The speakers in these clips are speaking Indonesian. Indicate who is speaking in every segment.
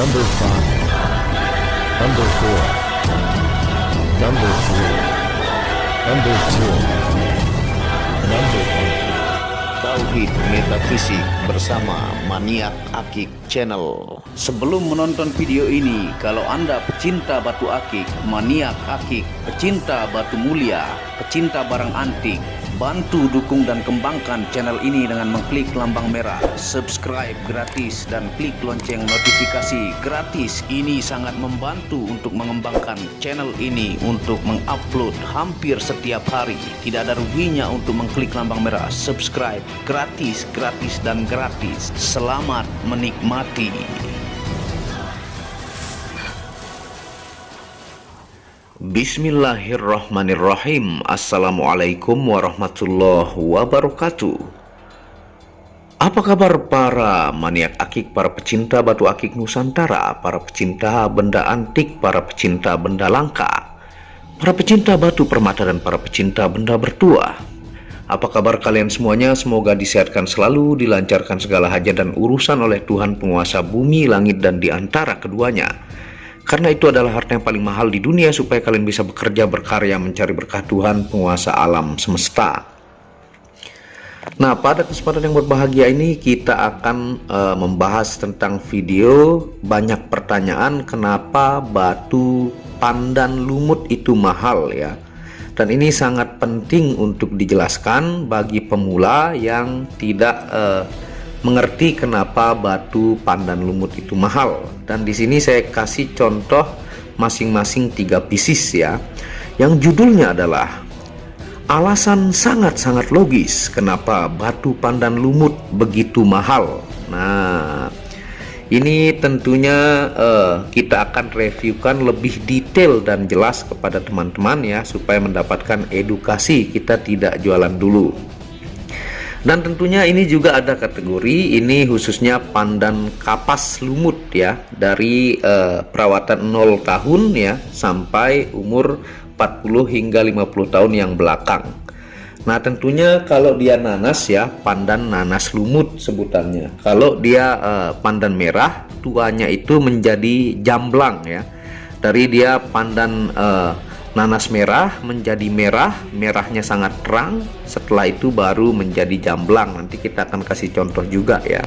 Speaker 1: Number 5, Number 4, Number 3, Number 2, Number 1.
Speaker 2: Tauhid Metafisik bersama Maniak Akik Channel. Sebelum menonton video ini, kalau Anda pecinta batu akik, maniak akik, pecinta batu mulia, pecinta barang antik, bantu dukung dan kembangkan channel ini dengan mengklik lambang merah, subscribe gratis dan klik lonceng notifikasi gratis. Ini sangat membantu untuk mengembangkan channel ini untuk mengupload hampir setiap hari. Tidak ada ruginya untuk mengklik lambang merah, subscribe gratis, gratis dan gratis. Selamat menikmati. Bismillahirrahmanirrahim. Assalamualaikum warahmatullahi wabarakatuh. Apa kabar para maniak akik, para pecinta batu akik Nusantara, para pecinta benda antik, para pecinta benda langka, para pecinta batu permata dan para pecinta benda bertuah? Apa kabar kalian semuanya? Semoga disehatkan selalu, dilancarkan segala hajat dan urusan oleh Tuhan penguasa bumi, langit dan di antara keduanya. Karena itu adalah harta yang paling mahal di dunia, supaya kalian bisa bekerja, berkarya, mencari berkah Tuhan penguasa alam semesta. Nah, pada kesempatan yang berbahagia ini kita akan membahas tentang video banyak pertanyaan kenapa batu pandan lumut itu mahal ya. Dan ini sangat penting untuk dijelaskan bagi pemula yang tidak mengerti kenapa batu pandan lumut itu mahal. Dan di sini saya kasih contoh masing-masing 3 pieces ya, yang judulnya adalah alasan sangat-sangat logis kenapa batu pandan lumut begitu mahal. Nah, ini tentunya kita akan reviewkan lebih detail dan jelas kepada teman-teman ya, supaya mendapatkan edukasi, kita tidak jualan dulu. Dan tentunya ini juga ada kategori, ini khususnya pandan kapas lumut ya, dari perawatan 0 tahun ya sampai umur 40 hingga 50 tahun yang belakang. Nah, tentunya kalau dia nanas ya, pandan nanas lumut sebutannya. Kalau dia pandan merah, tuanya itu menjadi jamblang ya. Dari dia pandan nanas merah menjadi merah, merahnya sangat terang, setelah itu baru menjadi jamblang. Nanti kita akan kasih contoh juga ya.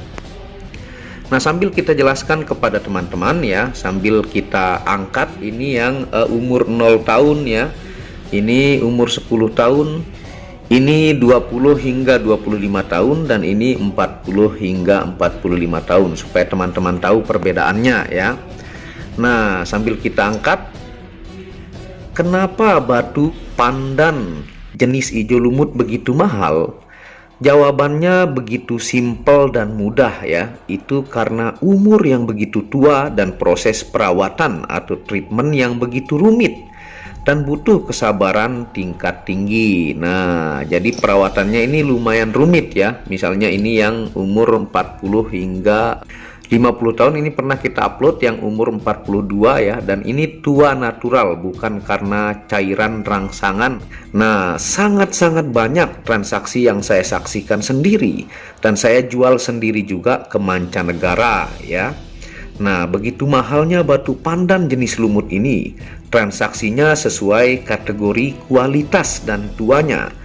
Speaker 2: Nah, sambil kita jelaskan kepada teman-teman ya, sambil kita angkat ini yang umur 0 tahun ya, ini umur 10 tahun, ini 20 hingga 25 tahun, dan ini 40 hingga 45 tahun, supaya teman-teman tahu perbedaannya ya. Nah, sambil kita angkat, kenapa batu pandan jenis hijau lumut begitu mahal? Jawabannya begitu simpel dan mudah ya. Itu karena umur yang begitu tua dan proses perawatan atau treatment yang begitu rumit dan butuh kesabaran tingkat tinggi. Nah, jadi perawatannya ini lumayan rumit ya. Misalnya ini yang umur 40 hingga 50 tahun, ini pernah kita upload yang umur 42 ya, dan ini tua natural, bukan karena cairan rangsangan. Nah, sangat-sangat banyak transaksi yang saya saksikan sendiri dan saya jual sendiri juga ke mancanegara ya. Nah, begitu mahalnya batu pandan jenis lumut ini, transaksinya sesuai kategori kualitas dan tuanya.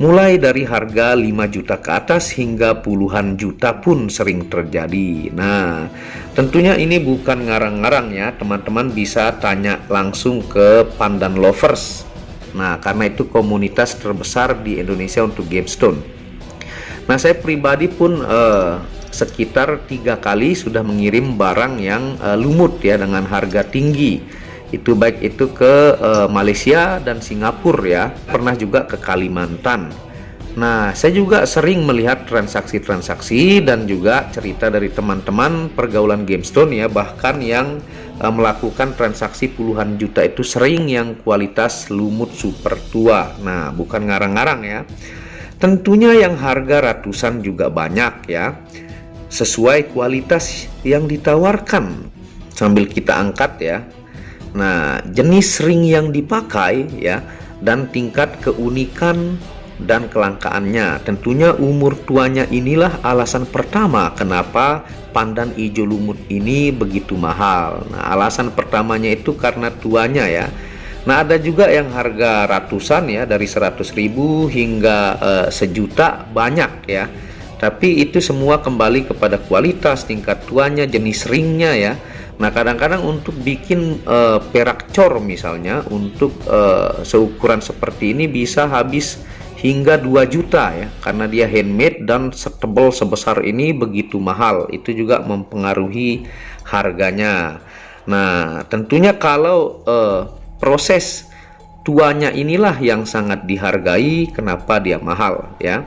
Speaker 2: Mulai dari harga 5 juta ke atas hingga puluhan juta pun sering terjadi. Nah, tentunya ini bukan ngarang-ngarang ya, teman-teman bisa tanya langsung ke pandan lovers. Nah, karena itu komunitas terbesar di Indonesia untuk gemstone. Nah, saya pribadi pun sekitar 3 kali sudah mengirim barang yang lumut ya, dengan harga tinggi. Itu baik itu ke Malaysia dan Singapura ya, pernah juga ke Kalimantan. Nah, saya juga sering melihat transaksi-transaksi dan juga cerita dari teman-teman pergaulan gemstone ya, bahkan yang melakukan transaksi puluhan juta itu sering yang kualitas lumut super tua. Nah, bukan ngarang-ngarang ya. Tentunya yang harga ratusan juga banyak ya, sesuai kualitas yang ditawarkan. Sambil kita angkat ya. Nah, jenis ring yang dipakai ya, dan tingkat keunikan dan kelangkaannya. Tentunya umur tuanya inilah alasan pertama kenapa pandan hijau lumut ini begitu mahal. Nah, alasan pertamanya itu karena tuanya ya. Nah, ada juga yang harga ratusan ya, dari 100.000 hingga sejuta, banyak ya. Tapi itu semua kembali kepada kualitas, tingkat tuanya, jenis ringnya ya. Nah, kadang-kadang untuk bikin perak cor misalnya, untuk seukuran seperti ini bisa habis hingga 2 juta ya, karena dia handmade dan setebal sebesar ini begitu mahal. Itu juga mempengaruhi harganya. Nah, tentunya kalau proses tuanya inilah yang sangat dihargai, kenapa dia mahal ya.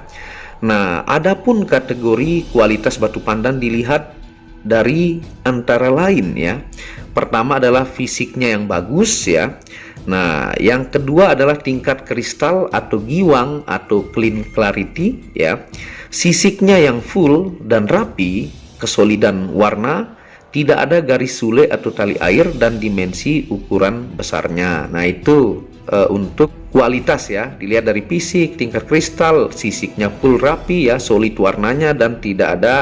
Speaker 2: Nah, adapun kategori kualitas batu pandan dilihat dari antara lain ya. Pertama adalah fisiknya yang bagus ya. Nah, yang kedua adalah tingkat kristal atau giwang atau clean clarity ya. Sisiknya yang full dan rapi, kesolidan warna, tidak ada garis sule atau tali air, dan dimensi ukuran besarnya. Nah, itu untuk kualitas ya, dilihat dari fisik, tingkat kristal, sisiknya full rapi ya, solid warnanya, dan tidak ada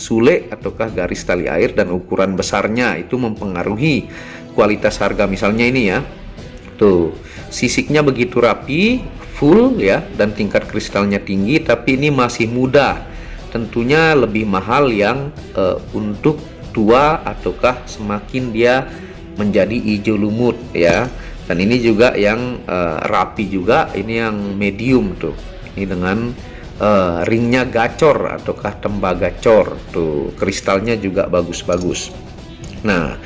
Speaker 2: sule ataukah garis tali air, dan ukuran besarnya itu mempengaruhi kualitas harga. Misalnya ini ya, tuh sisiknya begitu rapi, full ya, dan tingkat kristalnya tinggi, tapi ini masih muda. Tentunya lebih mahal yang untuk tua ataukah semakin dia menjadi hijau lumut ya. Dan ini juga yang rapi juga, ini yang medium tuh, ini dengan ringnya gacor ataukah tembaga cor tuh, kristalnya juga bagus-bagus. Nah,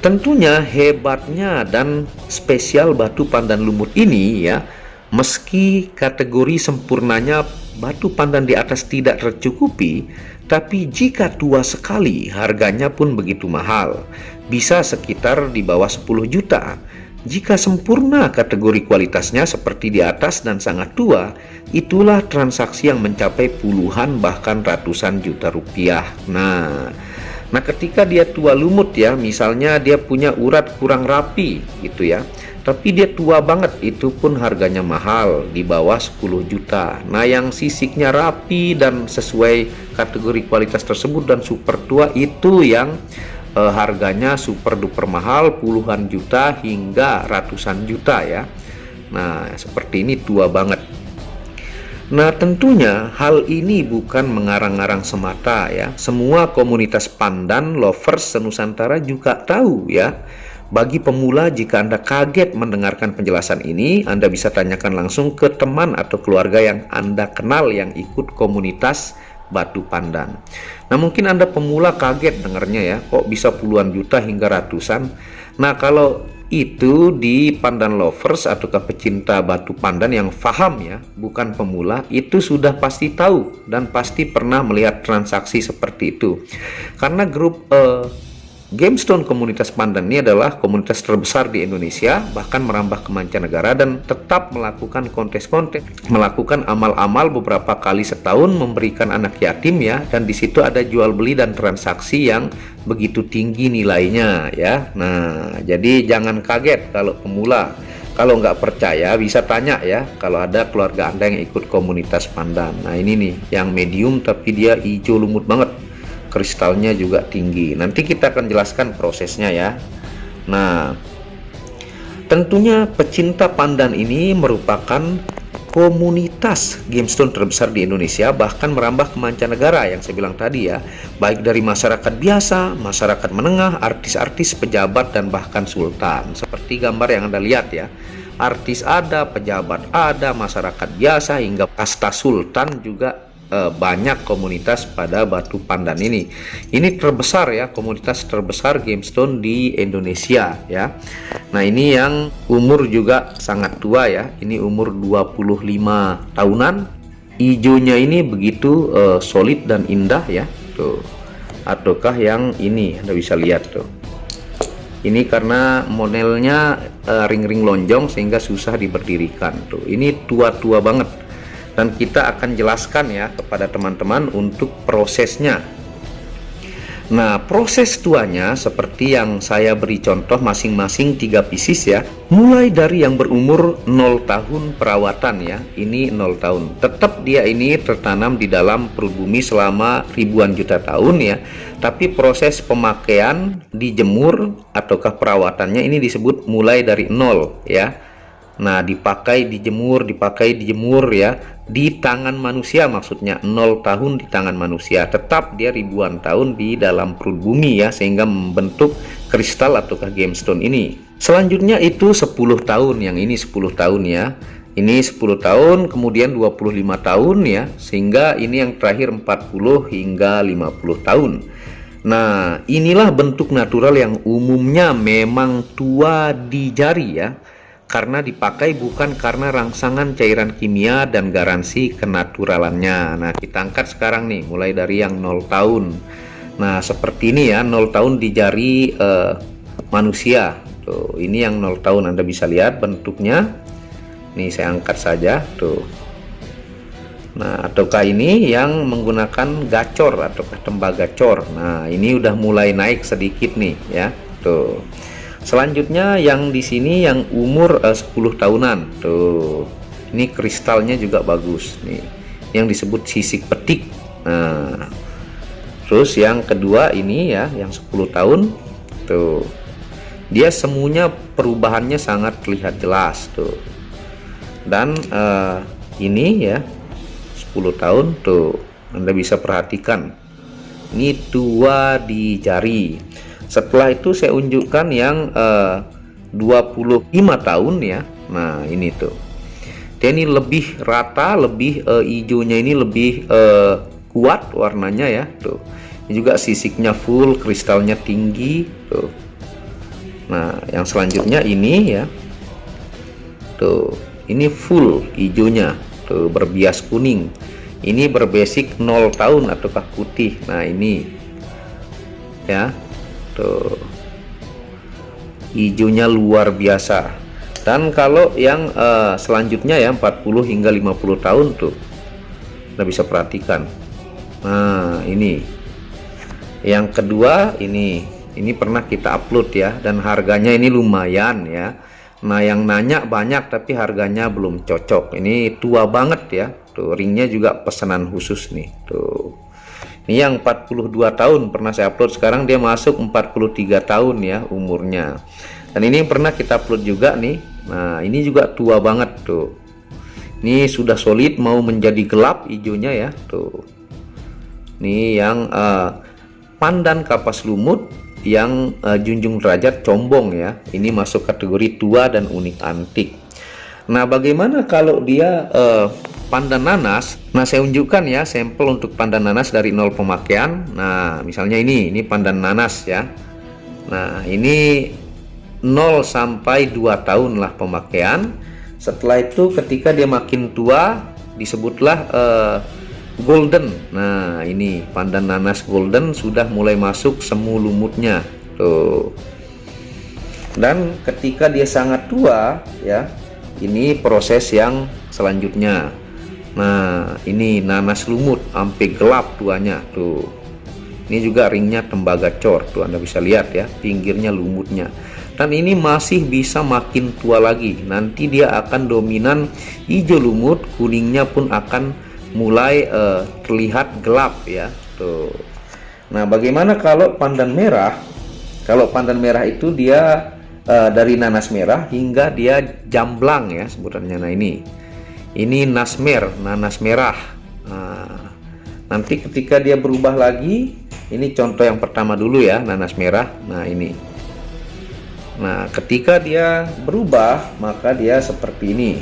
Speaker 2: tentunya hebatnya dan spesial batu pandan lumut ini ya, meski kategori sempurnanya batu pandan di atas tidak tercukupi, tapi jika tua sekali harganya pun begitu mahal, bisa sekitar di bawah 10 juta. Jika sempurna kategori kualitasnya seperti di atas dan sangat tua, itulah transaksi yang mencapai puluhan bahkan ratusan juta rupiah. Nah, ketika dia tua lumut ya, misalnya dia punya urat kurang rapi gitu ya, tapi dia tua banget, itu pun harganya mahal, di bawah 10 juta. Nah, yang sisiknya rapi dan sesuai kategori kualitas tersebut dan super tua, itu yang harganya super duper mahal, puluhan juta hingga ratusan juta ya. Nah, seperti ini tua banget. Nah, tentunya hal ini bukan mengarang-arang semata ya. Semua komunitas pandan lovers senusantara juga tahu ya. Bagi pemula, jika Anda kaget mendengarkan penjelasan ini, Anda bisa tanyakan langsung ke teman atau keluarga yang Anda kenal yang ikut komunitas batu pandan. Nah, mungkin Anda pemula kaget dengarnya ya, kok bisa puluhan juta hingga ratusan. Nah, kalau itu di pandan lovers atau pecinta batu pandan yang paham ya, bukan pemula, itu sudah pasti tahu dan pasti pernah melihat transaksi seperti itu. Karena grup Gemstone Komunitas Pandan ini adalah komunitas terbesar di Indonesia, bahkan merambah ke mancanegara, dan tetap melakukan kontes-kontes, melakukan amal-amal beberapa kali setahun, memberikan anak yatim ya, dan di situ ada jual beli dan transaksi yang begitu tinggi nilainya ya. Nah, jadi jangan kaget kalau pemula. Kalau nggak percaya bisa tanya ya, kalau ada keluarga Anda yang ikut komunitas pandan. Nah, ini nih yang medium tapi dia hijau lumut banget, kristalnya juga tinggi. Nanti kita akan jelaskan prosesnya ya. Nah, tentunya pecinta pandan ini merupakan komunitas gemstone terbesar di Indonesia, bahkan merambah ke mancanegara yang saya bilang tadi ya, baik dari masyarakat biasa, masyarakat menengah, artis-artis, pejabat, dan bahkan sultan. Seperti gambar yang Anda lihat ya, artis ada, pejabat ada, masyarakat biasa, hingga kasta sultan juga banyak komunitas pada batu pandan ini. Ini terbesar ya, komunitas terbesar gemstone di Indonesia ya. Nah, ini yang umur juga sangat tua ya. Ini umur 25 tahunan. Hijaunya ini begitu solid dan indah ya. Tuh. Ataukah yang ini Anda bisa lihat tuh. Ini karena modelnya ring-ring lonjong sehingga susah diberdirikan tuh. Ini tua-tua banget. Dan kita akan jelaskan ya kepada teman-teman untuk prosesnya. Nah, proses tuanya seperti yang saya beri contoh masing-masing 3 pieces ya. Mulai dari yang berumur 0 tahun perawatan ya. Ini 0 tahun. Tetap dia ini tertanam di dalam perut bumi selama ribuan juta tahun ya. Tapi proses pemakaian, dijemur ataukah perawatannya ini disebut mulai dari 0 ya. Nah, dipakai, dijemur ya, di tangan manusia, maksudnya 0 tahun di tangan manusia. Tetap dia ribuan tahun di dalam perut bumi ya, sehingga membentuk kristal ataukah gemstone ini. Selanjutnya itu 10 tahun, yang ini 10 tahun ya. Ini 10 tahun, kemudian 25 tahun ya, sehingga ini yang terakhir 40 hingga 50 tahun. Nah, inilah bentuk natural yang umumnya memang tua di jari ya, karena dipakai bukan karena rangsangan cairan kimia dan garansi kenaturalannya. Nah, kita angkat sekarang nih, mulai dari yang 0 tahun. Nah, seperti ini ya, 0 tahun di jari manusia. Tuh, ini yang 0 tahun, Anda bisa lihat bentuknya. Nih, saya angkat saja, tuh. Nah, ataukah ini yang menggunakan gacor ataukah tembaga cor. Nah, ini udah mulai naik sedikit nih ya, tuh. Selanjutnya yang di sini yang umur 10 tahunan. Tuh. Ini kristalnya juga bagus nih. Yang disebut sisik petik. Nah. Terus yang kedua ini ya, yang 10 tahun. Tuh. Dia semuanya perubahannya sangat terlihat jelas tuh. Dan ini ya 10 tahun tuh. Anda bisa perhatikan. Ini tua di jari. Setelah itu saya unjukkan yang 25 tahun ya. Nah, ini tuh. Dia ini lebih rata, lebih hijaunya ini lebih kuat warnanya ya, tuh. Ini juga sisiknya full, kristalnya tinggi, tuh. Nah, yang selanjutnya ini ya. Tuh, ini full hijaunya, tuh, berbias kuning. Ini berbasic 0 tahun ataukah putih. Nah, ini ya. Tuh, hijaunya luar biasa. Dan kalau yang selanjutnya ya 40 hingga 50 tahun tuh, Anda bisa perhatikan. Nah, ini yang kedua, ini pernah kita upload ya, dan harganya ini lumayan ya. Nah, yang nanya banyak tapi harganya belum cocok. Ini tua banget ya, tuh, ringnya juga pesanan khusus nih tuh. Ini yang 42 tahun pernah saya upload, sekarang dia masuk 43 tahun ya umurnya. Dan ini pernah kita upload juga nih. Nah, ini juga tua banget tuh. Ini sudah solid, mau menjadi gelap hijaunya ya tuh. Ini yang pandan kapas lumut yang junjung derajat combong ya. Ini masuk kategori tua dan unik antik. Nah, bagaimana kalau dia pandan nanas? Nah, saya unjukkan ya sampel untuk pandan nanas dari 0 pemakaian. Nah, misalnya ini pandan nanas ya. Nah, ini 0 sampai 2 tahun lah pemakaian. Setelah itu ketika dia makin tua disebutlah golden. Nah, ini pandan nanas golden sudah mulai masuk semu lumutnya tuh. Dan ketika dia sangat tua ya, ini proses yang selanjutnya. Nah, ini nanas lumut sampai gelap tuanya tuh. Ini juga ringnya tembaga cor tuh, Anda bisa lihat ya, pinggirnya lumutnya. Dan ini masih bisa makin tua lagi. Nanti dia akan dominan hijau lumut, kuningnya pun akan mulai terlihat gelap ya tuh. Nah, bagaimana kalau pandan merah? Kalau pandan merah itu dia dari nanas merah hingga dia jamblang ya sebutannya. Nah, ini nasmer, nanas merah. Nah, nanti ketika dia berubah lagi, ini contoh yang pertama dulu ya, nanas merah. Nah, ini. Nah, ketika dia berubah, maka dia seperti ini.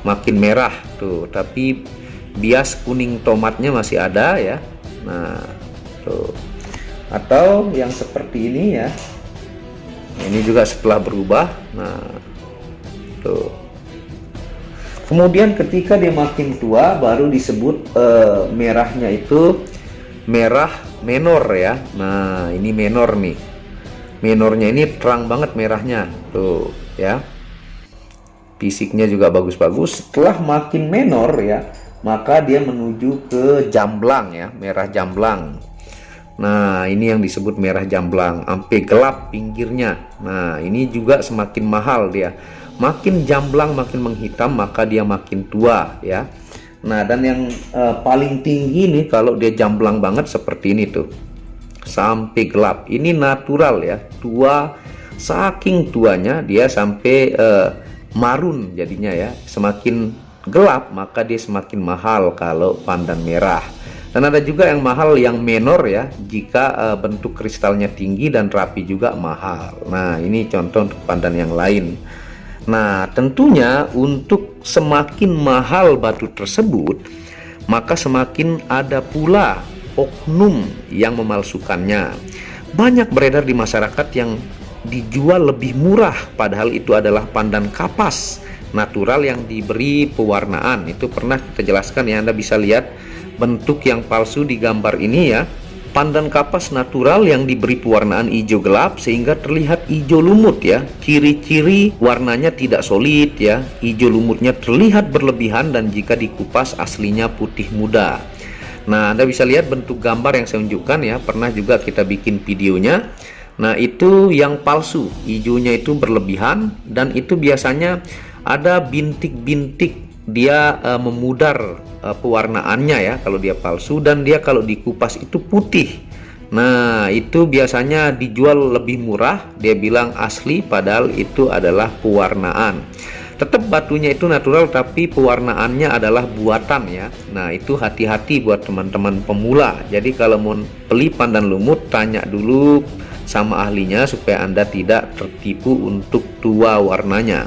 Speaker 2: Makin merah tuh, tapi bias kuning tomatnya masih ada ya. Nah, tuh. Atau yang seperti ini ya. Ini juga setelah berubah. Nah, tuh. Kemudian ketika dia makin tua baru disebut merahnya itu merah menor ya. Nah, ini menor nih. Menornya ini terang banget merahnya tuh ya. Fisiknya juga bagus-bagus. Setelah makin menor ya, maka dia menuju ke jamblang ya, merah jamblang. Nah, ini yang disebut merah jamblang, sampai gelap pinggirnya. Nah, ini juga semakin mahal dia. Makin jamblang, makin menghitam, maka dia makin tua ya. Nah, dan yang paling tinggi nih kalau dia jamblang banget seperti ini tuh, sampai gelap. Ini natural ya, tua, saking tuanya dia sampai marun jadinya ya. Semakin gelap maka dia semakin mahal kalau pandan merah. Dan ada juga yang mahal yang menor ya, jika bentuk kristalnya tinggi dan rapi juga mahal. Nah, ini contoh untuk pandan yang lain. Nah, tentunya untuk semakin mahal batu tersebut, maka semakin ada pula oknum yang memalsukannya. Banyak beredar di masyarakat yang dijual lebih murah, padahal itu adalah pandan kapas natural yang diberi pewarnaan. Itu pernah kita jelaskan ya, Anda bisa lihat bentuk yang palsu di gambar ini ya. Pandan kapas natural yang diberi pewarnaan hijau gelap sehingga terlihat hijau lumut ya. Ciri-ciri warnanya tidak solid ya. Hijau lumutnya terlihat berlebihan dan jika dikupas aslinya putih muda. Nah, Anda bisa lihat bentuk gambar yang saya tunjukkan ya. Pernah juga kita bikin videonya. Nah, itu yang palsu. Hijaunya itu berlebihan dan itu biasanya ada bintik-bintik, dia memudar pewarnaannya ya kalau dia palsu, dan dia kalau dikupas itu putih. Nah, itu biasanya dijual lebih murah, dia bilang asli padahal itu adalah pewarnaan. Tetap batunya itu natural tapi pewarnaannya adalah buatan ya. Nah, itu hati-hati buat teman-teman pemula. Jadi kalau mau beli pandan lumut, tanya dulu sama ahlinya supaya Anda tidak tertipu untuk tua warnanya.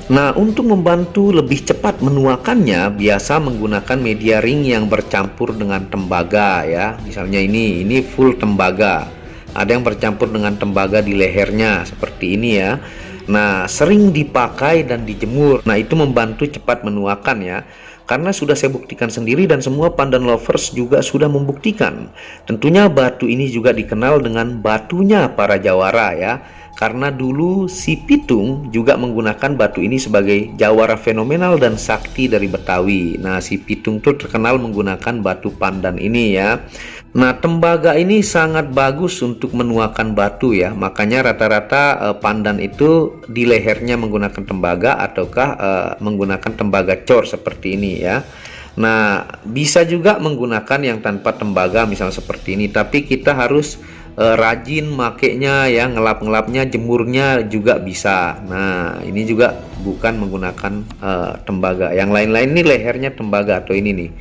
Speaker 2: Nah, untuk membantu lebih cepat menuakannya, biasa menggunakan media ring yang bercampur dengan tembaga ya. Misalnya ini full tembaga. Ada yang bercampur dengan tembaga di lehernya seperti ini ya. Nah, sering dipakai dan dijemur. Nah, itu membantu cepat menuakan ya. Karena sudah saya buktikan sendiri dan semua pandan lovers juga sudah membuktikan. Tentunya batu ini juga dikenal dengan batunya para jawara ya. Karena dulu si Pitung juga menggunakan batu ini sebagai jawara fenomenal dan sakti dari Betawi. Nah, si Pitung tuh terkenal menggunakan batu pandan ini ya. Nah, tembaga ini sangat bagus untuk menuakan batu ya. Makanya rata-rata pandan itu di lehernya menggunakan tembaga ataukah menggunakan tembaga cor seperti ini ya. Nah, bisa juga menggunakan yang tanpa tembaga misalnya seperti ini, tapi kita harus rajin makainya ya, ngelap-ngelapnya, jemurnya juga bisa. Nah, ini juga bukan menggunakan tembaga. Yang lain-lain ini lehernya tembaga atau ini nih.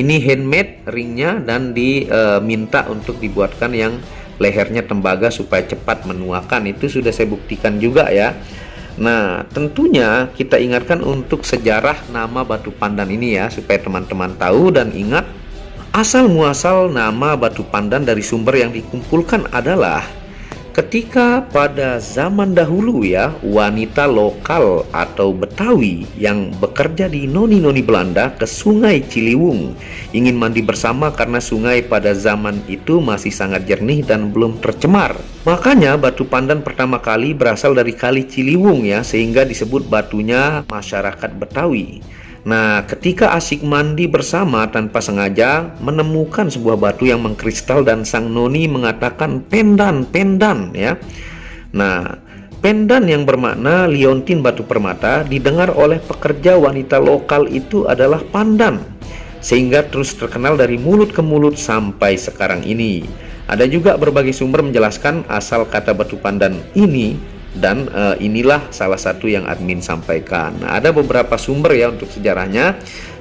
Speaker 2: Ini handmade ringnya dan diminta untuk dibuatkan yang lehernya tembaga supaya cepat menuakan. Itu sudah saya buktikan juga ya. Nah, tentunya kita ingatkan untuk sejarah nama batu pandan ini ya, supaya teman-teman tahu dan ingat. Asal muasal nama batu pandan dari sumber yang dikumpulkan adalah ketika pada zaman dahulu ya, wanita lokal atau Betawi yang bekerja di noni-noni Belanda ke Sungai Ciliwung ingin mandi bersama karena sungai pada zaman itu masih sangat jernih dan belum tercemar. Makanya batu pandan pertama kali berasal dari Kali Ciliwung ya, sehingga disebut batunya masyarakat Betawi. Nah, ketika asik mandi bersama tanpa sengaja menemukan sebuah batu yang mengkristal dan sang noni mengatakan pendan ya. Nah, pendan yang bermakna liontin batu permata didengar oleh pekerja wanita lokal itu adalah pandan, sehingga terus terkenal dari mulut ke mulut sampai sekarang ini. Ada juga berbagai sumber menjelaskan asal kata batu pandan ini. Dan inilah salah satu yang admin sampaikan. Nah, ada beberapa sumber ya untuk sejarahnya,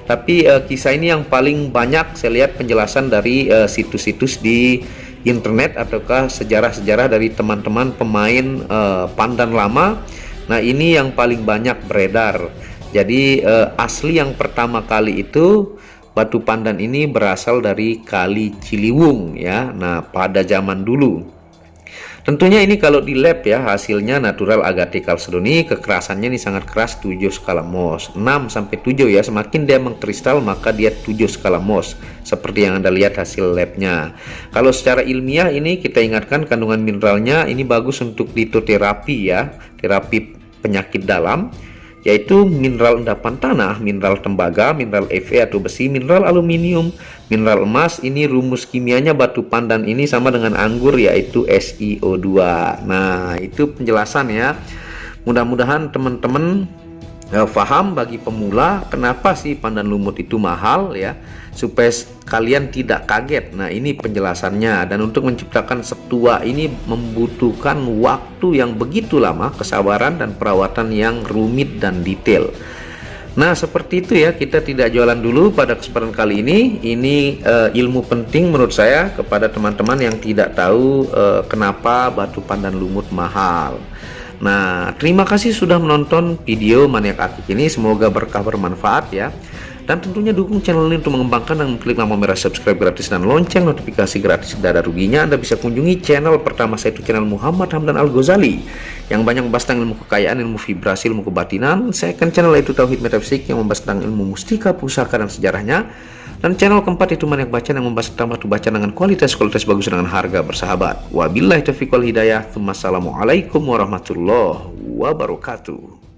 Speaker 2: tapi kisah ini yang paling banyak saya lihat penjelasan dari situs-situs di internet ataukah sejarah-sejarah dari teman-teman pemain pandan lama. Nah, ini yang paling banyak beredar. Jadi asli yang pertama kali itu batu pandan ini berasal dari Kali Ciliwung ya. Nah, pada zaman dulu. Tentunya ini kalau di lab ya, hasilnya natural agate chalcedony, kekerasannya ini sangat keras 7 skala Mohs, 6 sampai 7 ya. Semakin dia mengkristal maka dia 7 skala Mohs, seperti yang Anda lihat hasil labnya. Kalau secara ilmiah ini kita ingatkan kandungan mineralnya ini bagus untuk litoterapi ya, terapi penyakit dalam. yaitu mineral endapan tanah, mineral tembaga, mineral Fe atau besi, mineral aluminium, mineral emas. Ini rumus kimianya batu pandan ini sama dengan anggur, yaitu SiO2. Nah, itu penjelasan ya. Mudah-mudahan teman-teman paham bagi pemula kenapa sih pandan lumut itu mahal ya, supaya kalian tidak kaget. Nah, ini penjelasannya. Dan untuk menciptakan setua ini membutuhkan waktu yang begitu lama, kesabaran dan perawatan yang rumit dan detail. Nah, seperti itu ya, kita tidak jualan dulu pada kesempatan kali ini. Ini ilmu penting menurut saya kepada teman-teman yang tidak tahu kenapa batu pandan lumut mahal. Nah, terima kasih sudah menonton video Maniak Akik ini. Semoga berkah bermanfaat ya. Dan tentunya dukung channel ini untuk mengembangkan dan klik lampu merah subscribe gratis dan lonceng notifikasi gratis. Tidak ada ruginya. Anda bisa kunjungi channel pertama saya, itu channel Muhammad Hamdan Al-Ghazali, yang banyak membahas tentang ilmu kekayaan, ilmu vibrasi, ilmu kebatinan. Second channel itu Tauhid Metafisik, yang membahas tentang ilmu mustika, pusaka dan sejarahnya. Dan channel keempat itu Maniak Bacaan, yang membahas tentang batu bacaan dengan kualitas bagus dengan harga bersahabat. Wabillahi taufiq wal hidayah. Wassalamualaikum warahmatullahi wabarakatuh.